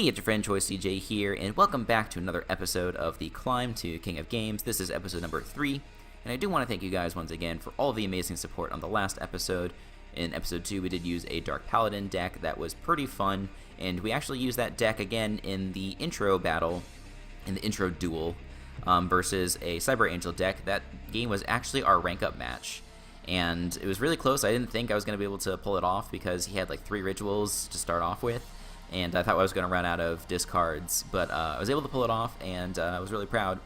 Hey, it's your friend Choice CJ here, and welcome back to another episode of the Climb to King of Games. This is episode number 3, and I do want to thank you guys once again for all the amazing support on the last episode. In episode 2, we did use a Dark Paladin deck that was pretty fun, and we actually used that deck again in the intro battle, in the intro duel, versus a Cyber Angel deck. That game was actually our rank up match, and it was really close. I didn't think I was going to be able to pull it off because he had like 3 rituals to start off with, and I thought I was going to run out of discards, but I was able to pull it off, and I was really proud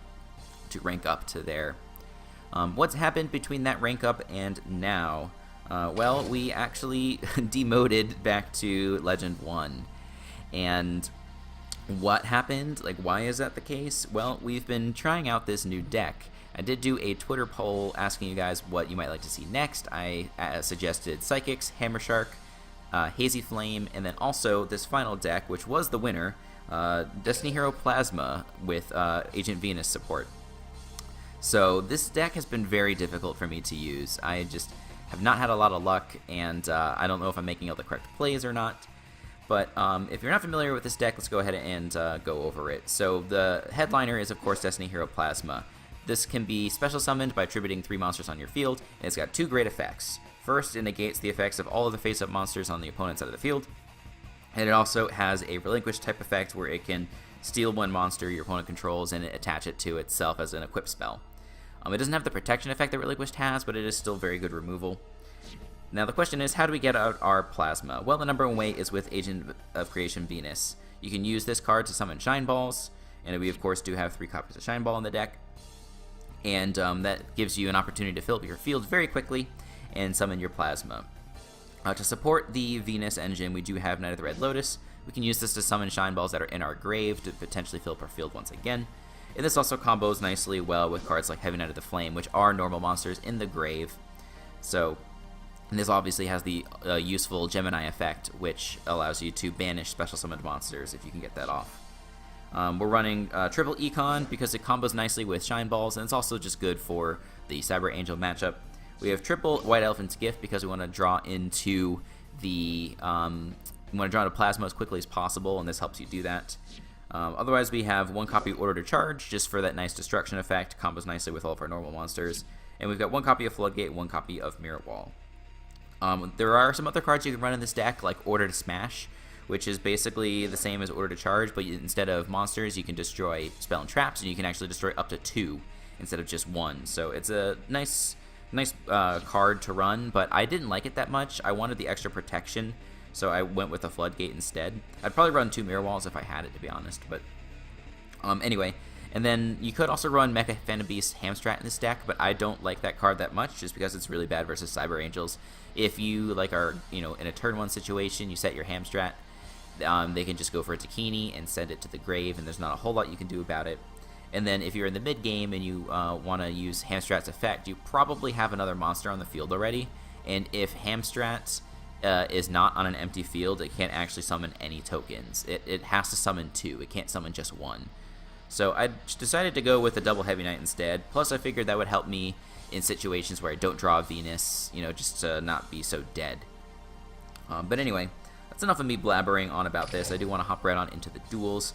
to rank up to there. What's happened between that rank up and now? Well, we actually demoted back to Legend 1, and what happened? Like, why is that the case? Well, we've been trying out this new deck. I did do a Twitter poll asking you guys what you might like to see next. I suggested Psychics, Hammer Shark, Hazy Flame, and then also this final deck, which was the winner, Destiny Hero Plasma with Agent Venus support. So this deck has been very difficult for me to use. I just have not had a lot of luck, and I don't know if I'm making all the correct plays or not. But if you're not familiar with this deck, let's go ahead and go over it. So the headliner is, of course, Destiny Hero Plasma. This can be special summoned by attributing 3 monsters on your field, and it's got 2 great effects. First, it negates the effects of all of the face-up monsters on the opponent's side of the field, and it also has a relinquish type effect where it can steal 1 monster your opponent controls and attach it to itself as an equip spell. It doesn't have the protection effect that Relinquished has, but it is still very good removal. Now the question is, how do we get out our Plasma? Well, the number one way is with Agent of Creation Venus. You can use this card to summon Shine Balls, and we of course do have 3 copies of Shine Ball in the deck, and that gives you an opportunity to fill up your field very quickly and summon your Plasma. To support the Venus engine, we do have Knight of the Red Lotus. We can use this to summon Shine Balls that are in our grave to potentially fill up our field once again. And this also combos nicely well with cards like Heavy Knight of the Flame, which are normal monsters in the grave. So, and this obviously has the useful Gemini effect, which allows you to banish special summoned monsters if you can get that off. We're running triple Econ because it combos nicely with Shine Balls, and it's also just good for the Cyber Angel matchup. We have triple White Elephant's Gift because we want to draw into the Plasma as quickly as possible, and this helps you do that. Otherwise, we have 1 copy Order to Charge, just for that nice destruction effect, combos nicely with all of our normal monsters. And we've got 1 copy of Floodgate, 1 copy of Mirror Wall. There are some other cards you can run in this deck, like Order to Smash, which is basically the same as Order to Charge, but instead of monsters, you can destroy spell and traps, and you can actually destroy up to 2 instead of just 1. So it's a nice card to run, but I didn't like it that much. I wanted the extra protection, so I went with a Floodgate instead. I'd probably run 2 Mirror Walls if I had it, to be honest, but anyway. And then you could also run Mecha Phantom Beast Hamstrat in this deck, but I don't like that card that much just because it's really bad versus Cyber Angels. If you are in a turn 1 situation, you set your Hamstrat, they can just go for a Takini and send it to the grave, and there's not a whole lot you can do about it. And then if you're in the mid game and you want to use Hamstrat's effect, you probably have another monster on the field already, and if Hamstrat is not on an empty field, it can't actually summon any tokens. It has to summon 2. It can't summon just 1. So I decided to go with the double Heavy Knight instead. Plus, I figured that would help me in situations where I don't draw Venus, just to not be so dead. But anyway, that's enough of me blabbering on about this. I do want to hop right on into the duels.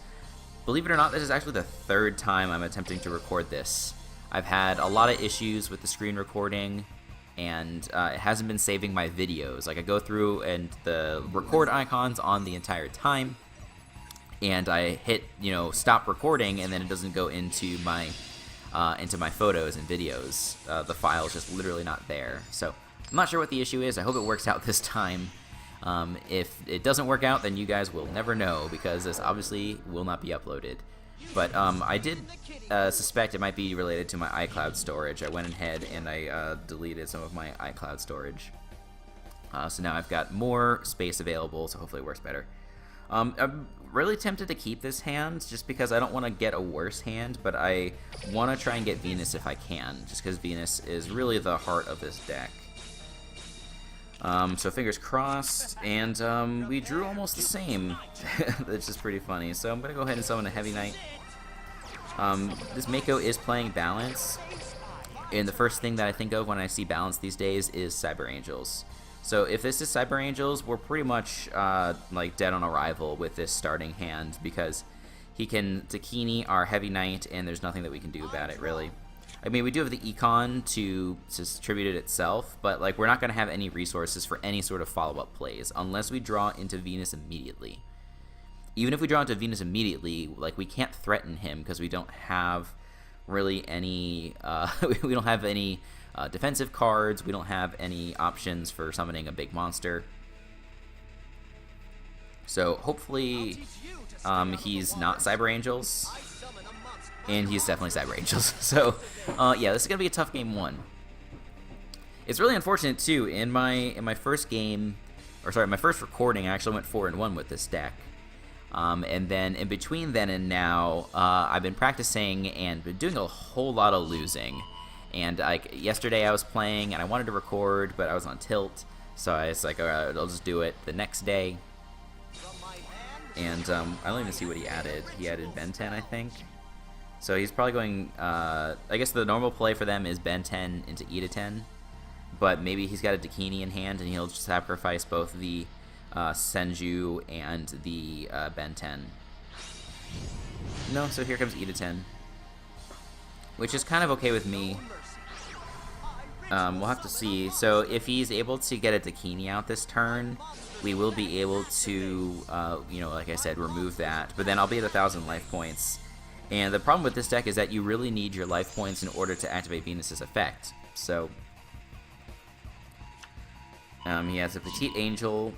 Believe it or not, this is actually the 3rd time I'm attempting to record this. I've had a lot of issues with the screen recording, and it hasn't been saving my videos. Like, I go through and the record icon's on the entire time, and I hit stop recording, and then it doesn't go into my photos and videos. The file is just literally not there. So I'm not sure what the issue is. I hope it works out this time. If it doesn't work out, then you guys will never know, because this obviously will not be uploaded. But I did suspect it might be related to my iCloud storage. I went ahead and I deleted some of my iCloud storage. So now I've got more space available, so hopefully it works better. I'm really tempted to keep this hand, just because I don't want to get a worse hand, but I want to try and get Venus if I can, just because Venus is really the heart of this deck. So fingers crossed, and we drew almost the same, which is pretty funny. So I'm going to go ahead and summon a Heavy Knight. This Mako is playing Balance, and the first thing that I think of when I see Balance these days is Cyber Angels. So if this is Cyber Angels, we're pretty much like dead on arrival with this starting hand, because he can Dakini our Heavy Knight, and there's nothing that we can do about it, really. I mean, we do have the Econ to distribute it itself, but like we're not going to have any resources for any sort of follow-up plays unless we draw into Venus immediately. Even if we draw into Venus immediately, like we can't threaten him because we don't have really any we don't have any defensive cards. We don't have any options for summoning a big monster. So hopefully he's not Cyber Angels, and he's definitely Cyber Angels. So yeah, this is gonna be a tough game one. It's really unfortunate too. In my first game, or sorry, my first recording, I actually went 4-1 with this deck. And then in between then and now, I've been practicing and been doing a whole lot of losing. And like yesterday I was playing and I wanted to record, but I was on tilt, so I was like, alright, I'll just do it the next day. And I don't even see what he added. He added Ben 10, I think. So he's probably going, I guess the normal play for them is Ben 10 into E to 10. But maybe he's got a Dakini in hand and he'll just sacrifice both the Senju and the Ben 10. No, so here comes E to 10. Which is kind of okay with me. We'll have to see. So if he's able to get a Dakini out this turn, we will be able to, you know, like I said, remove that. But then I'll be at 1,000 life points. And the problem with this deck is that you really need your life points in order to activate Venus's effect. So he has a Petite Angel,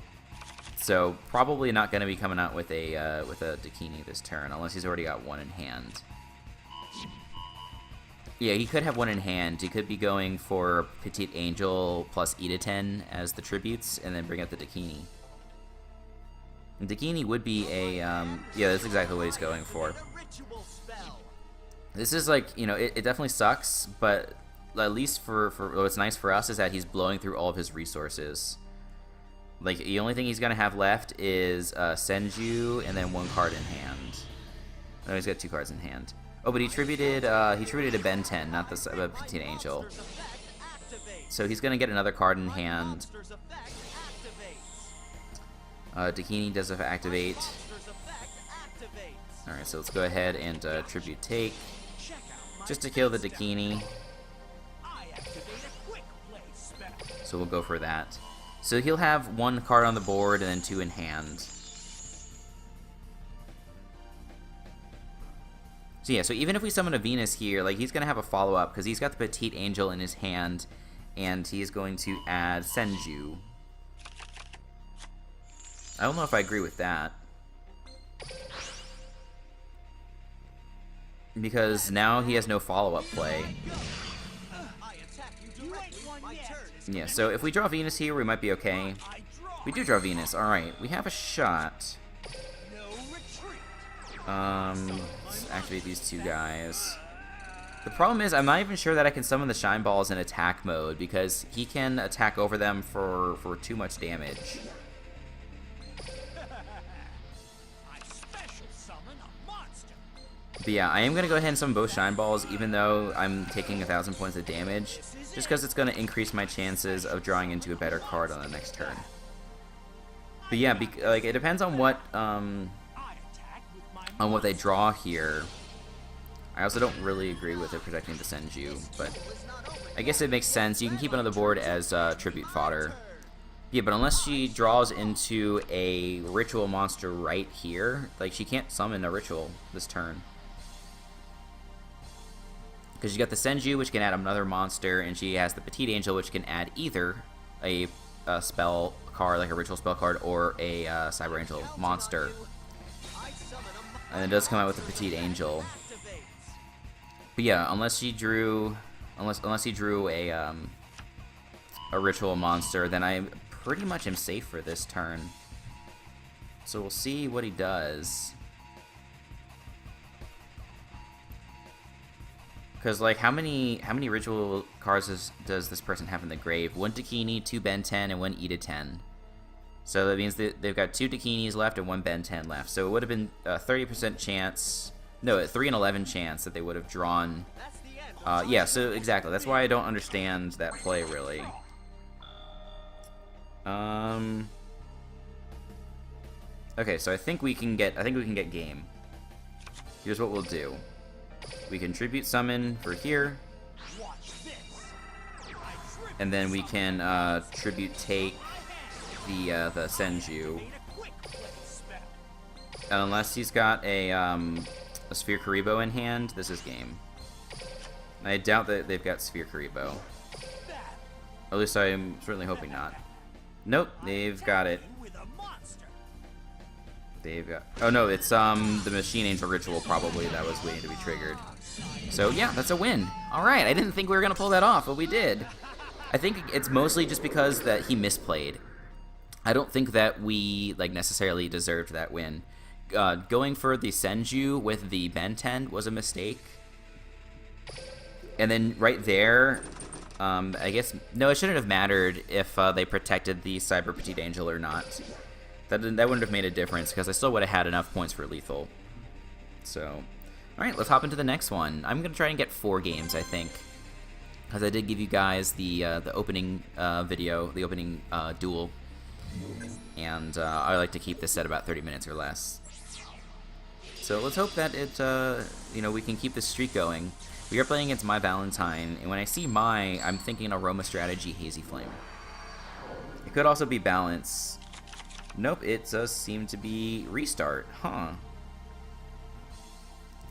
so probably not going to be coming out with a Dakini this turn, unless he's already got one in hand. Yeah, he could have one in hand. He could be going for Petite Angel plus E to 10 as the tributes, and then bring out the Dakini. And Dakini would be a, yeah, that's exactly what he's going for. This is like, you know, it definitely sucks, but at least for what's nice for us is that he's blowing through all of his resources. Like, the only thing he's going to have left is Senju and then one card in hand. No, he's got 2 cards in hand. Oh, but he tributed a Ben 10, not the Petite Angel. So he's going to get another card in hand. Dakini does activate. Alright, so let's go ahead and tribute take. Just to kill the Dakini. So we'll go for that. So he'll have 1 card on the board and then 2 in hand. So yeah, so even if we summon a Venus here, like he's going to have a follow-up because he's got the Petite Angel in his hand, and he's going to add Senju. I don't know if I agree with that. Because now he has no follow-up play. Yeah, so if we draw Venus here, we might be okay. We do draw Venus. Alright, we have a shot. Let's activate these 2 guys. The problem is, I'm not even sure that I can summon the Shine Balls in attack mode, because he can attack over them for too much damage. But yeah, I am going to go ahead and summon both Shine Balls, even though I'm taking 1,000 points of damage, just because it's going to increase my chances of drawing into a better card on the next turn. But yeah, like, it depends on what they draw here. I also don't really agree with it protecting the Senju, but I guess it makes sense. You can keep it on the board as tribute fodder. Yeah, but unless she draws into a ritual monster right here, like, she can't summon a ritual this turn. Because you got the Senju, which can add another monster, and she has the Petite Angel, which can add either a spell card, like a ritual spell card, or a Cyber Angel monster. And it does come out with the Petite Angel. But yeah, unless he drew a ritual monster, then I pretty much am safe for this turn. So we'll see what he does. Because, like, how many ritual cards does this person have in the grave? 1 Dakini, 2 Ben 10, and 1 E to 10. So that means that they've got 2 Dakinis left and 1 Ben 10 left. So it would have been a 30% chance, no, a 3 in 11 chance that they would have drawn. Yeah, so exactly. That's why I don't understand that play, really. Okay, so I think we can get game. Here's what we'll do. We can tribute summon for here. And then we can tribute take the Senju. And unless he's got a Sphere Karibo in hand, this is game. I doubt that they've got Sphere Karibo. At least I'm certainly hoping not. Nope, they've got it. They've got... Oh no, it's the Machine Angel Ritual probably that was waiting to be triggered. So yeah, that's a win. Alright, I didn't think we were going to pull that off, but we did. I think it's mostly just because that he misplayed. I don't think that we like necessarily deserved that win. Going for the Senju with the Benten was a mistake. And then right there, I guess, no, it shouldn't have mattered if they protected the Cyber Petite Angel or not. That wouldn't have made a difference, because I still would have had enough points for lethal. So, alright, let's hop into the next one. I'm going to try and get 4 games, I think. Because I did give you guys the opening video, the opening duel. And I like to keep this at about 30 minutes or less. So let's hope that it, we can keep this streak going. We are playing against My Valentine, and when I see My, I'm thinking Aroma Strategy Hazy Flame. It could also be Balance. Nope, it does seem to be Restart, huh?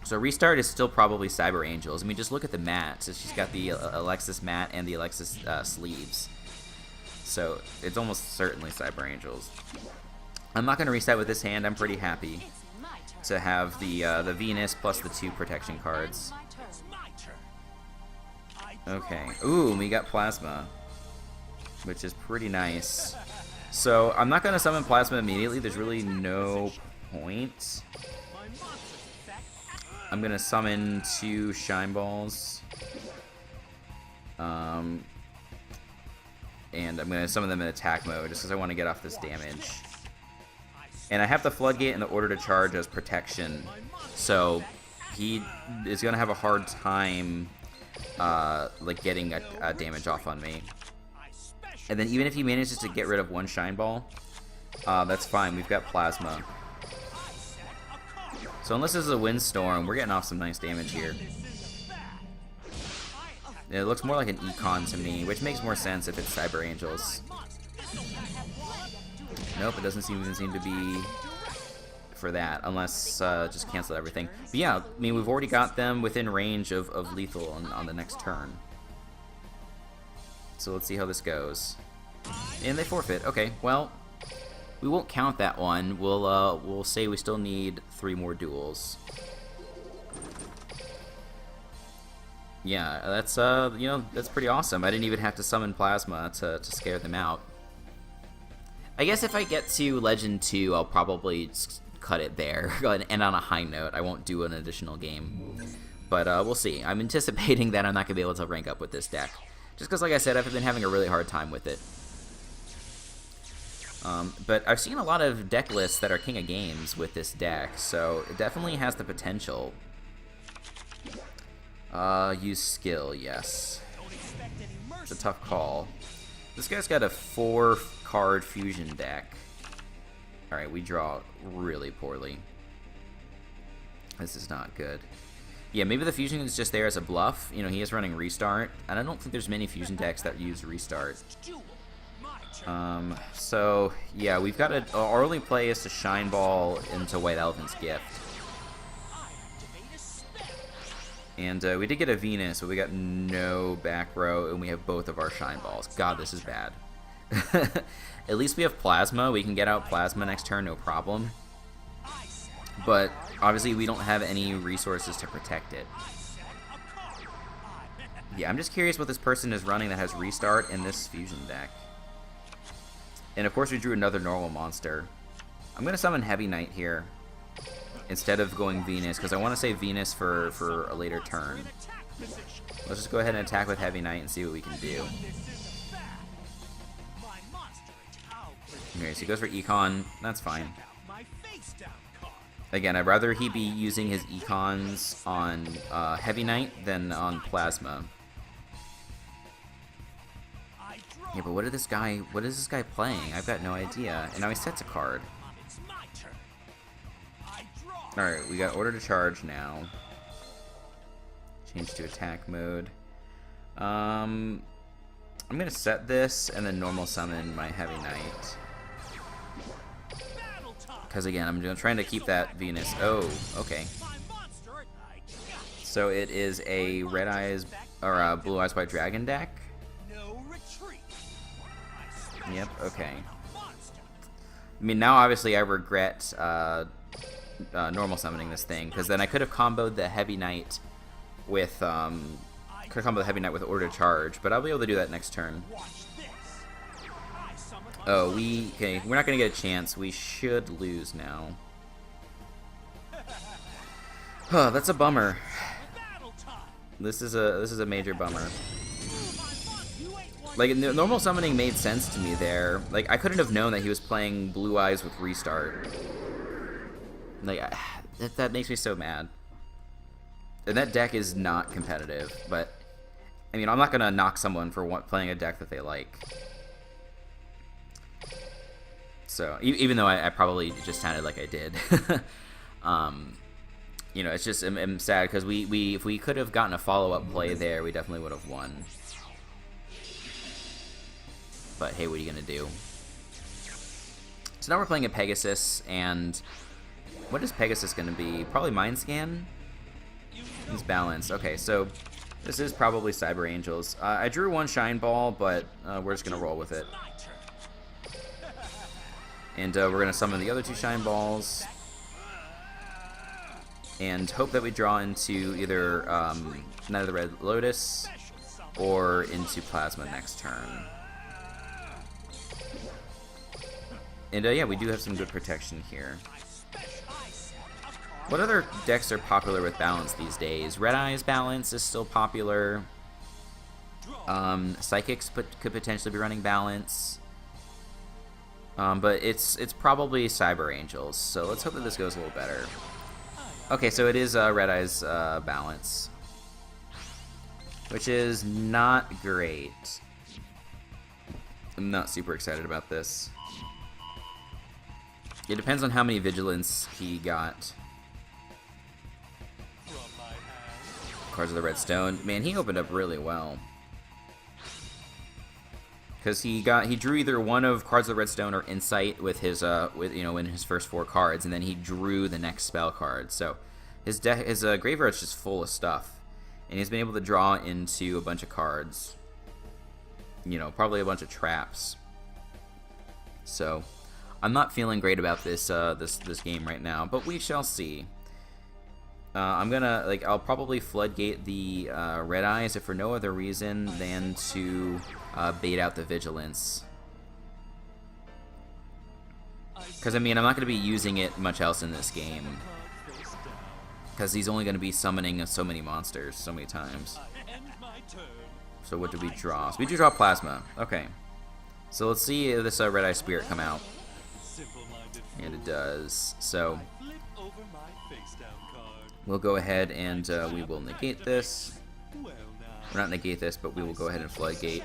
So Restart is still probably Cyber Angels. I mean, just look at the mat. So she's got the Alexis mat and the Alexis sleeves. So it's almost certainly Cyber Angels. I'm not going to reset with this hand. I'm pretty happy to have the Venus plus the 2 protection cards. Okay. Ooh, we got Plasma, which is pretty nice. So I'm not going to summon Plasma immediately. There's really no point. I'm going to summon 2 Shine Balls. And I'm going to summon them in attack mode just because I want to get off this damage. And I have the Floodgate in the order to charge as protection. So he is going to have a hard time like getting a damage off on me. And then even if he manages to get rid of 1 Shine Ball, that's fine. We've got Plasma. So unless this is a Windstorm, we're getting off some nice damage here. It looks more like an Econ to me, which makes more sense if it's Cyber Angels. Nope, it doesn't even seem to be for that, unless just cancel everything. But yeah, I mean, we've already got them within range of lethal on the next turn. So let's see how this goes. And they forfeit. Okay, well, we won't count that one. We'll say we still need 3 more duels. Yeah, that's that's pretty awesome. I didn't even have to summon Plasma to scare them out. I guess if I get to Legend 2, I'll probably cut it there and end on a high note. I won't do an additional game. But we'll see. I'm anticipating that I'm not going to be able to rank up with this deck. Just because, like I said, I've been having a really hard time with it. But I've seen a lot of deck lists that are King of Games with this deck, so it definitely has the potential. Use skill, yes. It's a tough call. This guy's got a 4-card fusion deck. Alright, we draw really poorly. This is not good. Yeah, maybe the fusion is just there as a bluff. You know, he is running Restart, and I don't think there's many fusion decks that use Restart. So, yeah, we've got our only play is to Shine Ball into White Elephant's Gift. And we did get a Venus, but we got no back row, and we have both of our Shine Balls. God, this is bad. At least we have Plasma. We can get out Plasma next turn, no problem. But obviously we don't have any resources to protect it. Yeah, I'm just curious what this person is running that has Restart in this fusion deck. And of course we drew another normal monster. I'm going to summon Heavy Knight here instead of going Venus, because I want to save Venus for a later turn. Let's just go ahead and attack with Heavy Knight and see what we can do. Okay, so he goes for Econ. That's fine. Again, I'd rather he be using his Econs on Heavy Knight than on Plasma. Yeah, but what is this guy playing? I've got no idea. And now he sets a card. Alright, we got order to charge now. Change to attack mode. I'm gonna set this and then normal summon my Heavy Knight. Because again, I'm trying to keep that Venus. Oh, okay. So it is a Red Eyes or a Blue Eyes White Dragon deck. Yep. Okay. I mean, now obviously I regret normal summoning this thing, because then I could have comboed the Heavy Knight with Order to Charge, but I'll be able to do that next turn. Oh, okay, we're not gonna get a chance. We should lose now. Huh, that's a bummer. This is a major bummer. Like, normal summoning made sense to me there. Like, I couldn't have known that he was playing Blue Eyes with Restart. Like, that makes me so mad. And that deck is not competitive, but I mean, I'm not gonna knock someone for playing a deck that they like. So, even though I probably just sounded like I did. You know, it's just, I'm sad, because if we could have gotten a follow-up play there, we definitely would have won. But hey, what are you gonna do? So now we're playing a Pegasus, and what is Pegasus gonna be? Probably Mind Scan? He's balanced. Okay, so this is probably Cyber Angels. I drew one Shine Ball, but we're just gonna roll with it. And we're gonna summon the other two Shine Balls. And hope that we draw into either Knight of the Red Lotus or into Plasma next turn. And yeah, we do have some good protection here. What other decks are popular with balance these days? Red Eyes balance is still popular. Psychics could potentially be running balance. But it's probably Cyber Angels, so let's hope that this goes a little better. Okay, so it is Red Eyes balance, which is not great. I'm not super excited about this. It depends on how many Vigilance he got. Cards of the Red Stone. Man, he opened up really well. Because he drew either one of Cards of the Red Stone or Insight with his in his first 4 cards, and then he drew the next spell card. So his graveyard's just full of stuff, and he's been able to draw into a bunch of cards. You know, probably a bunch of traps. So I'm not feeling great about this this game right now, but we shall see. I'll probably floodgate the Red Eyes if for no other reason than to bait out the Vigilance. Because, I mean, I'm not going to be using it much else in this game. Because he's only going to be summoning so many monsters so many times. So what do we draw? So we do draw Plasma. Okay. So let's see if this Red Eye Spirit come out. And it does. So we'll go ahead and we will negate this. Or not negate this, but we will go ahead and floodgate.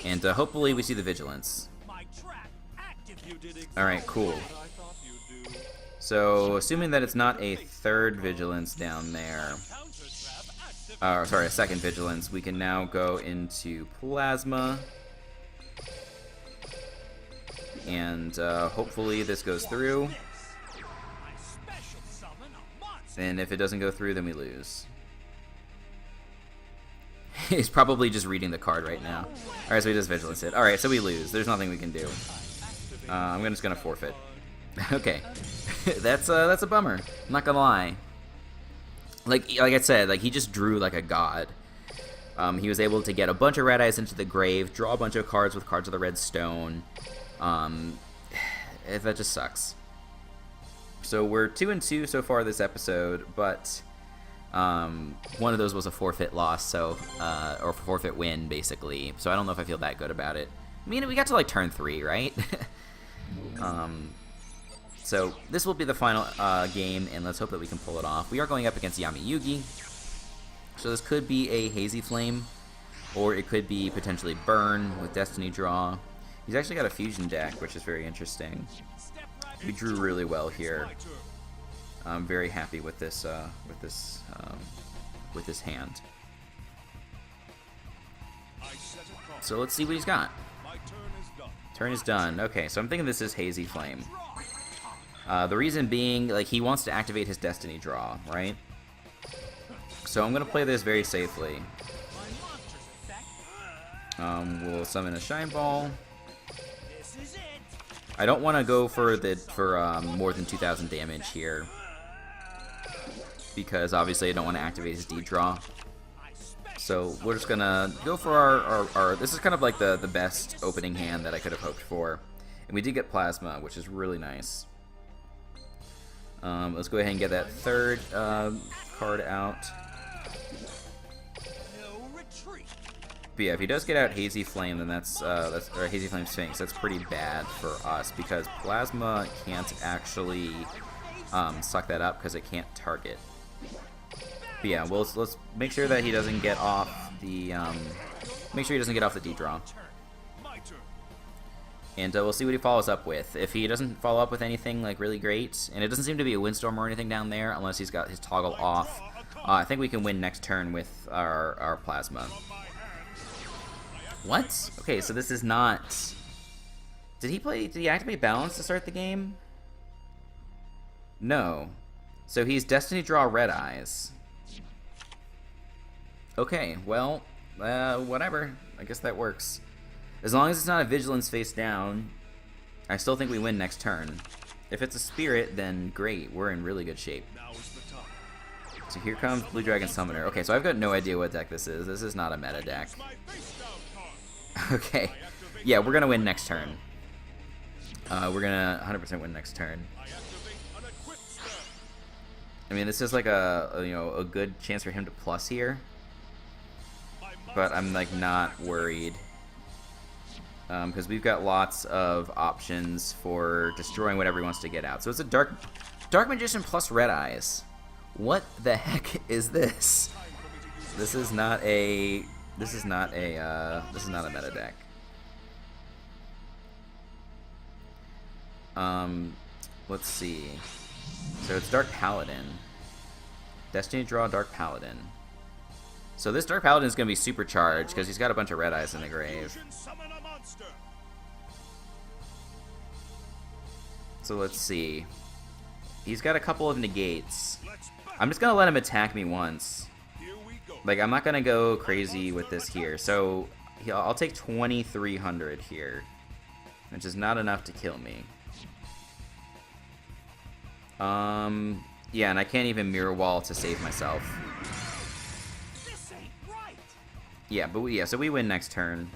And hopefully we see the Vigilance. Alright, cool. So, assuming that it's not a third Vigilance down there, sorry, a second Vigilance, we can now go into Plasma. And hopefully this goes through. And if it doesn't go through, then we lose. He's probably just reading the card right now. Alright, so he does Vigilance it. Alright, so we lose. There's nothing we can do. I'm just gonna forfeit. Okay. That's a bummer. I'm not gonna lie. Like I said, like, he just drew like a god. He was able to get a bunch of Red Eyes into the grave, draw a bunch of cards with Cards of the Red Stone. That just sucks. So we're 2-2 so far this episode, but one of those was a forfeit loss, so or forfeit win basically. So I don't know if I feel that good about it. I mean, we got to like turn 3, right? So this will be the final game, and let's hope that we can pull it off. We are going up against Yami Yugi, so this could be a Hazy Flame. or it could be potentially Burn with Destiny Draw. He's actually got a fusion deck, which is very interesting. We drew really well here. I'm very happy with this hand. So let's see what he's got. Turn is done. Okay, so I'm thinking this is Hazy Flame. The reason being, like, he wants to activate his Destiny Draw, right? So I'm gonna play this very safely. We'll summon a Shine Ball. I don't want to go for more than 2,000 damage here, because obviously I don't want to activate his D-Draw. So we're just gonna go for our this is kind of like the best opening hand that I could have hoped for. And we did get Plasma, which is really nice. Let's go ahead and get that third card out. But yeah, if he does get out Hazy Flame, then that's or Hazy Flame Sphinx. That's pretty bad for us because Plasma can't actually suck that up because it can't target. But yeah, let's make sure that he doesn't get off the D-Draw. And we'll see what he follows up with. If he doesn't follow up with anything like really great, and it doesn't seem to be a Windstorm or anything down there unless he's got his toggle off, I think we can win next turn with our Plasma. What? Okay, so this is not... Did he activate Balance to start the game? No. So he's Destiny Draw Red Eyes. Okay, well, whatever. I guess that works. As long as it's not a Vigilance face down, I still think we win next turn. If it's a Spirit, then great. We're in really good shape. So here comes Blue Dragon Summoner. Okay, so I've got no idea what deck this is. This is not a meta deck. Okay. Yeah, we're going to win next turn. We're going to 100% win next turn. I mean, this is like a good chance for him to plus here. But I'm like not worried. Because we've got lots of options for destroying whatever he wants to get out. So it's a Dark Magician plus Red Eyes. What the heck is this? This is not a meta deck. Let's see. So it's Dark Paladin. Destiny Draw Dark Paladin. So this Dark Paladin is going to be supercharged because he's got a bunch of Red Eyes in the grave. So let's see. He's got a couple of negates. I'm just going to let him attack me once. Like, I'm not going to go crazy with this here. So I'll take 2,300 here, which is not enough to kill me. Yeah, and I can't even Mirror Wall to save myself. Yeah, but so we win next turn,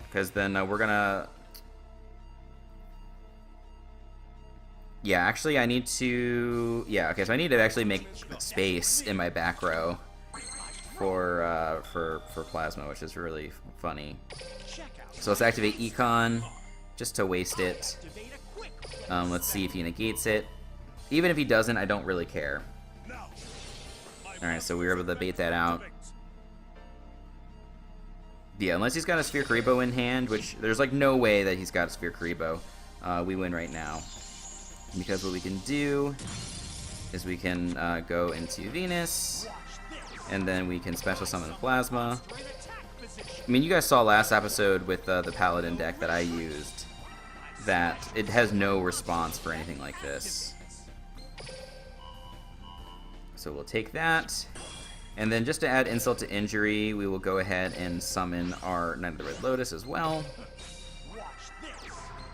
because then we're gonna... Yeah, actually I need to... Yeah, okay, so I need to actually make space in my back row for Plasma, which is really funny. So let's activate Econ, just to waste it. Let's see if he negates it. Even if he doesn't, I don't really care. Alright, so we were able to bait that out. Yeah, unless he's got a Sphere Karibo in hand, which there's like no way that he's got a Sphere Karibo, we win right now. Because what we can do is we can go into Venus, and then we can special summon the Plasma. I mean, you guys saw last episode with the Paladin deck that I used, that it has no response for anything like this. So we'll take that. And then just to add insult to injury, we will go ahead and summon our Knight of the Red Lotus as well.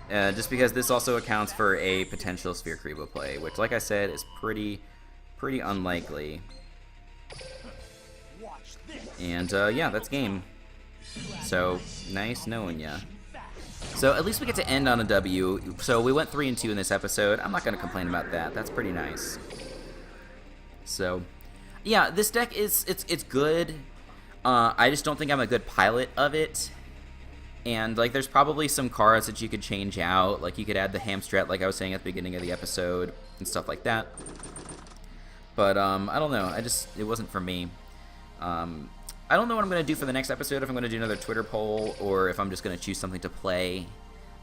Just because this also accounts for a potential Sphere Karibo play, which, like I said, is pretty unlikely. And yeah, that's game. So nice knowing ya. So at least we get to end on a W. So we went 3-2 in this episode. I'm not going to complain about that. That's pretty nice. So yeah, this deck it's good. I just don't think I'm a good pilot of it. And like, there's probably some cards that you could change out. Like, you could add the Hamstrat, like I was saying at the beginning of the episode, and stuff like that. But I don't know. It wasn't for me. I don't know what I'm going to do for the next episode, if I'm going to do another Twitter poll, or if I'm just going to choose something to play.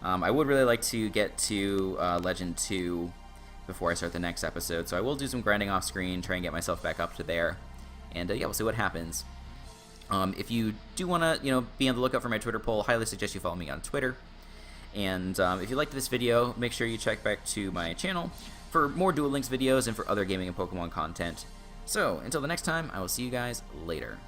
I would really like to get to Legend 2 before I start the next episode, so I will do some grinding off screen, try and get myself back up to there, and yeah, we'll see what happens. If you do want to, be on the lookout for my Twitter poll, highly suggest you follow me on Twitter. And if you liked this video, make sure you check back to my channel for more Duel Links videos and for other gaming and Pokemon content. So, until the next time, I will see you guys later.